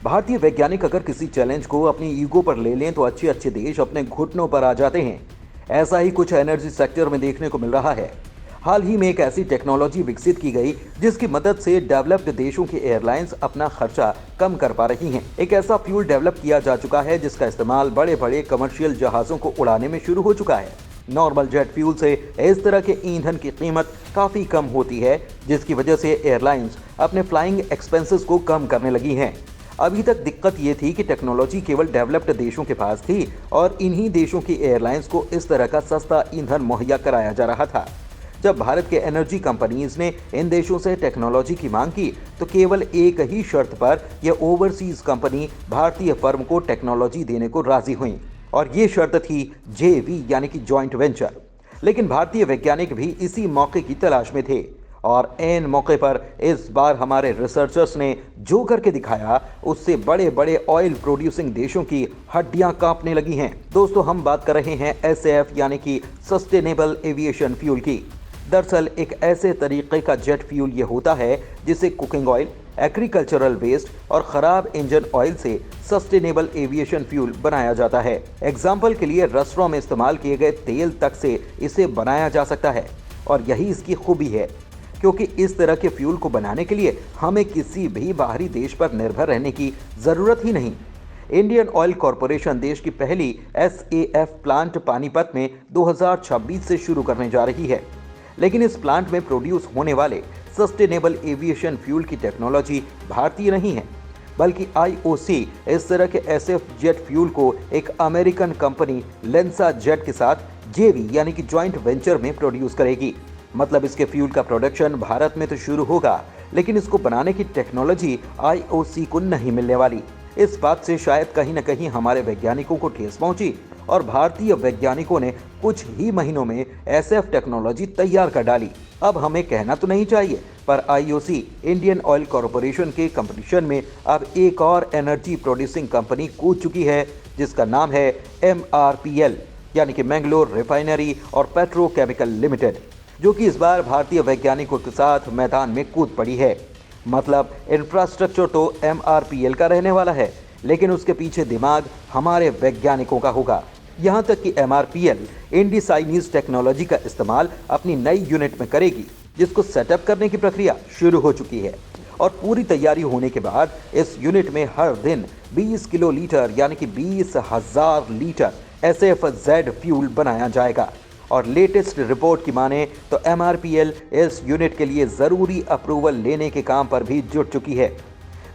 भारतीय वैज्ञानिक अगर किसी चैलेंज को अपनी ईगो पर ले लें तो अच्छे अच्छे देश अपने घुटनों पर आ जाते हैं। ऐसा ही कुछ एनर्जी सेक्टर में देखने को मिल रहा है। हाल ही में एक ऐसी टेक्नोलॉजी विकसित की गई जिसकी मदद से डेवलप्ड देशों की एयरलाइंस अपना खर्चा कम कर पा रही हैं। एक ऐसा फ्यूल डेवलप किया जा चुका है जिसका इस्तेमाल बड़े बड़े कमर्शियल जहाजों को उड़ाने में शुरू हो चुका है। नॉर्मल जेट फ्यूल से इस तरह के ईंधन की कीमत काफी कम होती है, जिसकी वजह से एयरलाइंस अपने फ्लाइंग एक्सपेंसेस को कम करने लगी हैं। अभी तक दिक्कत ये थी कि टेक्नोलॉजी केवल डेवलप्ड देशों के पास थी और इन्हीं देशों की एयरलाइंस को इस तरह का सस्ता ईंधन मुहैया कराया जा रहा था। जब भारत के एनर्जी कंपनीज ने इन देशों से टेक्नोलॉजी की मांग की तो केवल एक ही शर्त पर यह ओवरसीज कंपनी भारतीय फर्म को टेक्नोलॉजी देने को राजी हुई और ये शर्त थी जेवी यानी कि जॉइंट वेंचर। लेकिन भारतीय वैज्ञानिक भी इसी मौके की तलाश में थे और ऐन मौके पर इस बार हमारे रिसर्चर्स ने जो करके दिखाया उससे बड़े बड़े ऑयल प्रोड्यूसिंग देशों की हड्डियां कांपने लगी हैं। दोस्तों, हम बात कर रहे हैं एसएएफ यानी कि सस्टेनेबल एविएशन फ्यूल की। दरअसल एक ऐसे तरीके का जेट फ्यूल ये होता है जिसे कुकिंग ऑयल, एग्रीकल्चरल वेस्ट और खराब इंजन ऑयल से सस्टेनेबल एविएशन फ्यूल बनाया जाता है। एग्जाम्पल के लिए रेस्टोरेंट में इस्तेमाल किए गए तेल तक से इसे बनाया जा सकता है और यही इसकी खूबी है, क्योंकि इस तरह के फ्यूल को बनाने के लिए हमें किसी भी बाहरी देश पर निर्भर रहने की जरूरत ही नहीं। इंडियन ऑयल कॉरपोरेशन देश की पहली एसएएफ प्लांट पानीपत में 2026 से शुरू करने जा रही है। लेकिन इस प्लांट में प्रोड्यूस होने वाले सस्टेनेबल एविएशन फ्यूल की टेक्नोलॉजी भारतीय नहीं है, बल्कि आईओसी इस तरह के एसएफ जेट फ्यूल को एक अमेरिकन कंपनी लेंसा जेट के साथ जेवी यानी कि जॉइंट वेंचर में प्रोड्यूस करेगी। मतलब इसके फ्यूल का प्रोडक्शन भारत में तो शुरू होगा, लेकिन इसको बनाने की टेक्नोलॉजी आईओसी को नहीं मिलने वाली। इस बात से शायद कहीं न कहीं हमारे वैज्ञानिकों को ठेस पहुंची और भारतीय वैज्ञानिकों ने कुछ ही महीनों में एसएफ टेक्नोलॉजी तैयार कर डाली। अब हमें कहना तो नहीं चाहिए, पर आईओसी इंडियन ऑयल कॉरपोरेशन के कंपटीशन में अब एक और एनर्जी प्रोड्यूसिंग कंपनी कूद चुकी है जिसका नाम है एमआरपीएल यानी कि मैंगलोर रिफाइनरी और पेट्रोकेमिकल लिमिटेड, जो कि इस बार भारतीय वैज्ञानिकों के साथ मैदान में कूद पड़ी है। मतलब इंफ्रास्ट्रक्चर तो एमआरपीएल का रहने वाला है, लेकिन उसके पीछे दिमाग हमारे वैज्ञानिकों का होगा। यहाँ तक कि एमआरपीएल इंडिसाइनीज टेक्नोलॉजी का इस्तेमाल अपनी नई यूनिट में करेगी, जिसको सेटअप करने की प्रक्रिया शुरू हो चुकी है और पूरी तैयारी होने के बाद इस यूनिट में हर दिन 20 किलो लीटर यानी कि 20,000 लीटर एसएफजेड फ्यूल बनाया जाएगा। और लेटेस्ट रिपोर्ट की माने तो एमआरपीएल इस यूनिट के लिए ज़रूरी अप्रूवल लेने के काम पर भी जुट चुकी है।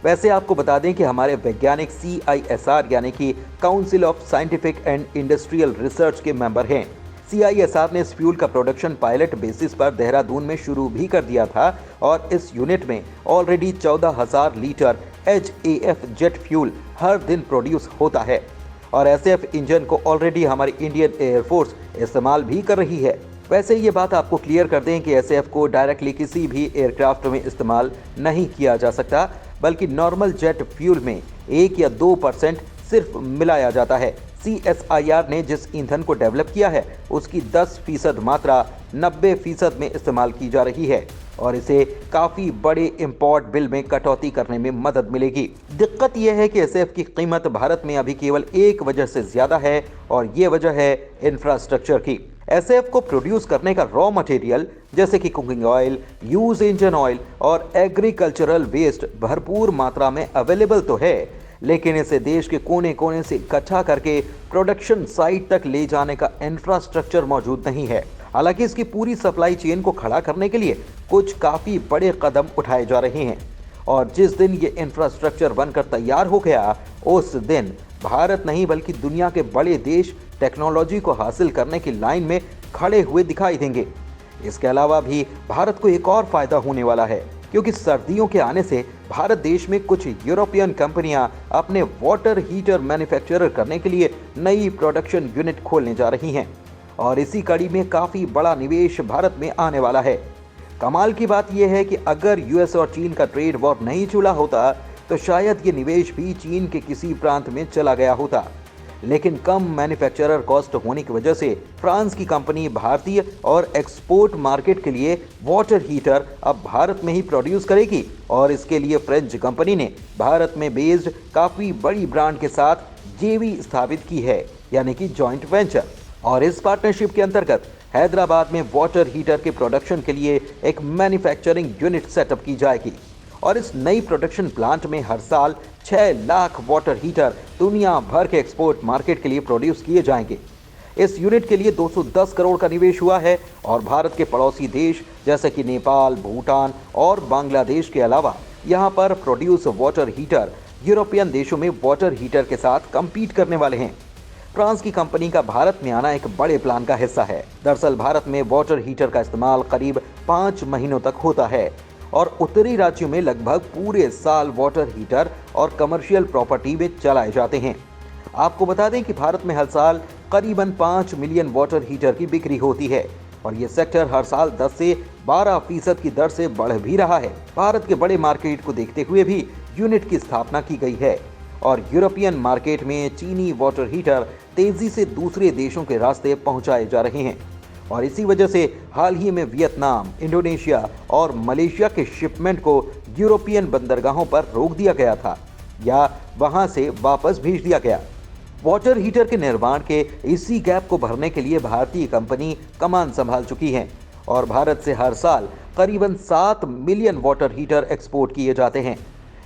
वैसे आपको बता दें कि हमारे वैज्ञानिक CISR यानी कि council of scientific and industrial research के मेंबर हैं। CISR ने इस फ्यूल का प्रोडक्शन पायलट बेसिस पर देहरादून में शुरू भी कर दिया था और इस यूनिट में already 14,000 litre HAF jet fuel हर दिन प्रोड्यूस होता है और एसएफ इंजन को ऑलरेडी हमारी इंडियन एयरफोर्स इस्तेमाल भी कर रही है। वैसे ये बात आपको क्लियर कर दें कि एसएफ को डायरेक्टली किसी भी एयरक्राफ्ट में इस्तेमाल नहीं किया जा सकता, बल्कि नॉर्मल जेट फ्यूल में 1 या 2% सिर्फ मिलाया जाता है। CSIR ने जिस ईंधन को डेवलप किया है उसकी 10% मात्रा 90% में इस्तेमाल की जा रही है और इसे काफ़ी बड़े इंपोर्ट बिल में कटौती करने में मदद मिलेगी। दिक्कत यह है कि एसएफ की कीमत भारत में अभी केवल एक वजह से ज़्यादा है और ये वजह है इंफ्रास्ट्रक्चर की। एसएफ को प्रोड्यूस करने का रॉ मटेरियल जैसे कि cooking oil, use engine oil और एग्रीकल्चरल वेस्ट भरपूर मात्रा में अवेलेबल तो है, लेकिन इसे देश के कोने कोने से इकट्ठा करके प्रोडक्शन साइट तक ले जाने का इंफ्रास्ट्रक्चर मौजूद नहीं है। हालांकि इसकी पूरी सप्लाई चेन को खड़ा करने के लिए कुछ काफ़ी बड़े कदम उठाए जा रहे हैं और जिस दिन ये इंफ्रास्ट्रक्चर बनकर तैयार हो गया उस दिन भारत नहीं बल्कि दुनिया के बड़े देश टेक्नोलॉजी को हासिल करने की लाइन में खड़े हुए दिखाई देंगे। इसके अलावा भी भारत को एक और फायदा होने वाला है, क्योंकि सर्दियों के आने से भारत देश में कुछ यूरोपियन कंपनियां अपने वाटर हीटर मैन्युफैक्चरर करने के लिए नई प्रोडक्शन यूनिट खोलने जा रही हैं और इसी कड़ी में काफ़ी बड़ा निवेश भारत में आने वाला है। कमाल की बात यह है कि अगर यूएस और चीन का ट्रेड वॉर नहीं चला होता तो शायद ये निवेश भी चीन के किसी प्रांत में चला गया होता, लेकिन कम मैन्युफैक्चरर कॉस्ट होने की वजह से फ्रांस की कंपनी भारतीय और एक्सपोर्ट मार्केट के लिए वाटर हीटर अब भारत में ही प्रोड्यूस करेगी और इसके लिए फ्रेंच कंपनी ने भारत में बेस्ड काफी बड़ी ब्रांड के साथ जेवी स्थापित की है, यानी कि जॉइंट वेंचर। और इस पार्टनरशिप के अंतर्गत हैदराबाद में वाटर हीटर के प्रोडक्शन के लिए एक मैन्युफैक्चरिंग यूनिट सेटअप की जाएगी और इस नई प्रोडक्शन प्लांट में हर साल 6 लाख वाटर हीटर दुनिया भर के एक्सपोर्ट मार्केट के लिए प्रोड्यूस किए जाएंगे। इस यूनिट के लिए 210 करोड़ का निवेश हुआ है और भारत के पड़ोसी देश जैसे कि नेपाल, भूटान और बांग्लादेश के अलावा यहां पर प्रोड्यूस वाटर हीटर यूरोपियन देशों में वाटर हीटर के साथ कम्पीट करने वाले हैं। फ्रांस की कंपनी का भारत में आना एक बड़े प्लान का हिस्सा है। दरअसल भारत में वाटर हीटर का इस्तेमाल करीब 5 महीनों तक होता है और उत्तरी राज्यों में लगभग पूरे साल वाटर हीटर और कमर्शियल प्रॉपर्टी में चलाए जाते हैं। आपको बता दें कि भारत में हर साल करीबन 5 मिलियन वाटर हीटर की बिक्री होती है और ये सेक्टर हर साल 10 से 12% की दर से बढ़ भी रहा है। भारत के बड़े मार्केट को देखते हुए भी यूनिट की स्थापना की गई है और यूरोपियन मार्केट में चीनी वाटर हीटर तेजी से दूसरे देशों के रास्ते पहुंचाए जा रहे हैं और इसी वजह से हाल ही में वियतनाम, इंडोनेशिया और मलेशिया के शिपमेंट को यूरोपियन बंदरगाहों पर रोक दिया गया था या वहां से वापस भेज दिया गया। वाटर हीटर के निर्माण के इसी गैप को भरने के लिए भारतीय कंपनी कमान संभाल चुकी है और भारत से हर साल करीबन 7 मिलियन वाटर हीटर एक्सपोर्ट किए जाते हैं।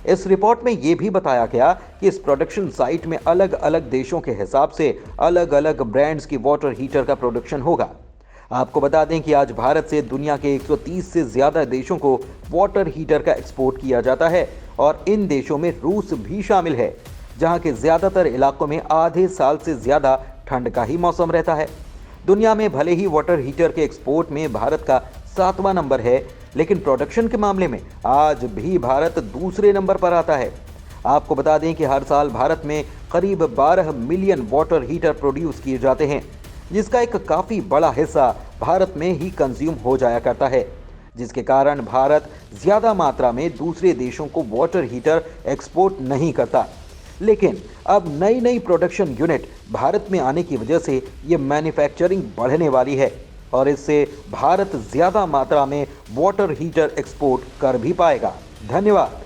इस रिपोर्ट में यह भी बताया गया कि इस प्रोडक्शन साइट में अलग अलग देशों के हिसाब से अलग अलग ब्रांड्स की वाटर हीटर का प्रोडक्शन होगा। आपको बता दें कि आज भारत से दुनिया के 130 से ज्यादा देशों को वाटर हीटर का एक्सपोर्ट किया जाता है और इन देशों में रूस भी शामिल है, जहां के ज्यादातर इलाकों में आधे साल से ज्यादा ठंड का ही मौसम रहता है। दुनिया में भले ही वाटर हीटर के एक्सपोर्ट में भारत का 7वां नंबर है, लेकिन प्रोडक्शन के मामले में आज भी भारत दूसरे नंबर पर आता है। आपको बता दें कि हर साल भारत में करीब 12 मिलियन वाटर हीटर प्रोड्यूस किए जाते हैं, जिसका एक काफ़ी बड़ा हिस्सा भारत में ही कंज्यूम हो जाया करता है, जिसके कारण भारत ज़्यादा मात्रा में दूसरे देशों को वाटर हीटर एक्सपोर्ट नहीं करता। लेकिन अब नई नई प्रोडक्शन यूनिट भारत में आने की वजह से ये मैन्युफैक्चरिंग बढ़ने वाली है और इससे भारत ज़्यादा मात्रा में वाटर हीटर एक्सपोर्ट कर भी पाएगा। धन्यवाद।